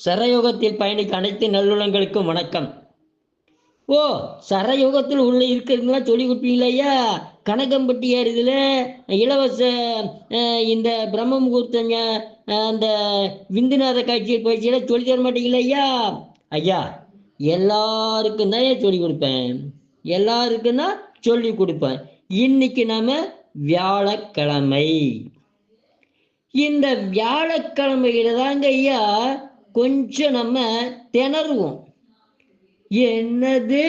சரயோகத்தில் பயணிக்க அனைத்து நல்லுள்ளங்களுக்கும் வணக்கம். ஓ, சரயோகத்தில் உள்ள இருக்கிறதுலாம் சொல்லி கொடுப்பீங்களா ஐயா? கனகம்பட்டியார் இதில் இலவச இந்த பிரம்ம முகூர்த்த அந்த விந்துநாத காட்சியில் பயிற்சியெல்லாம் சொல்லி தர மாட்டீங்களா ஐயா? ஐயா, எல்லாருக்கும் தான் சொல்லி கொடுப்பேன், எல்லாருக்கும் தான் சொல்லி கொடுப்பேன். இன்னைக்கு நாம வியாழக்கிழமை, இந்த வியாழக்கிழமையில தாங்க ஐயா கொஞ்சம் நம்ம திணறுவோம். என்னது,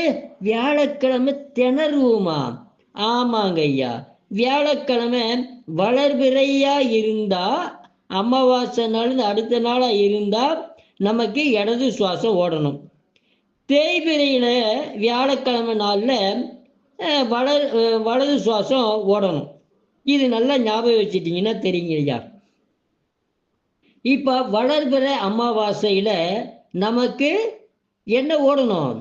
வியாழக்கிழமை திணறுவோமா? ஆமாங்க ஐயா, வியாழக்கிழமை வளர்பிறையா இருந்தா, அமாவாசை நாள் அடுத்த நாளா இருந்தா நமக்கு இடது சுவாசம் ஓடணும். தேய்பிரையில வியாழக்கிழமை நாள்ல வலது சுவாசம் ஓடணும். இது நல்லா ஞாபகம் வச்சுட்டீங்கன்னா தெரியுங்க ஐயா. இப்ப வளர்பிறை அமாவாசையில நமக்கு என்ன ஓடணும்?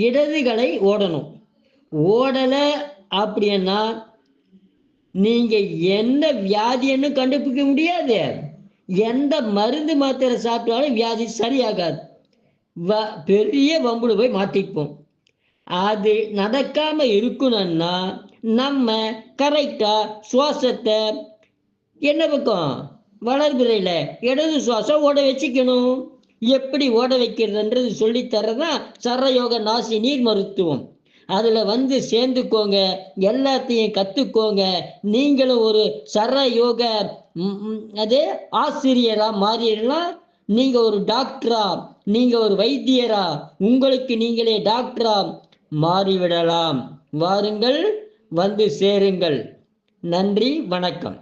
இடதுகளை ஓடணும். ஓடல அப்படின்னா நீங்க என்ன வியாதின்னு கண்டுபிடிக்க முடியாது. எந்த மருந்து மாத்திரை சாப்பிட்டாலும் வியாதி சரியாகாது. பெரிய வம்புல போய் மாட்டிப்போம். அது நடக்காம இருக்கணும்னா நம்ம கரெக்டா சுவாசத்தை என்ன பக்கம், வளர்பிறையில இடது சுவாசம் ஓட வச்சுக்கணும். எப்படி ஓட வைக்கிறதுன்றது சொல்லித்தரதான் சரயோக நாசி நீர் மருத்துவம். அதுல சேர்ந்துக்கோங்க, எல்லாத்தையும் கத்துக்கோங்க. நீங்களும் ஒரு சரயோக அது ஆசிரியரா மாறிடலாம். நீங்க ஒரு டாக்டரா, நீங்க ஒரு வைத்தியரா, உங்களுக்கு நீங்களே டாக்டரா மாறிவிடலாம். வாருங்கள், சேருங்கள். நன்றி, வணக்கம்.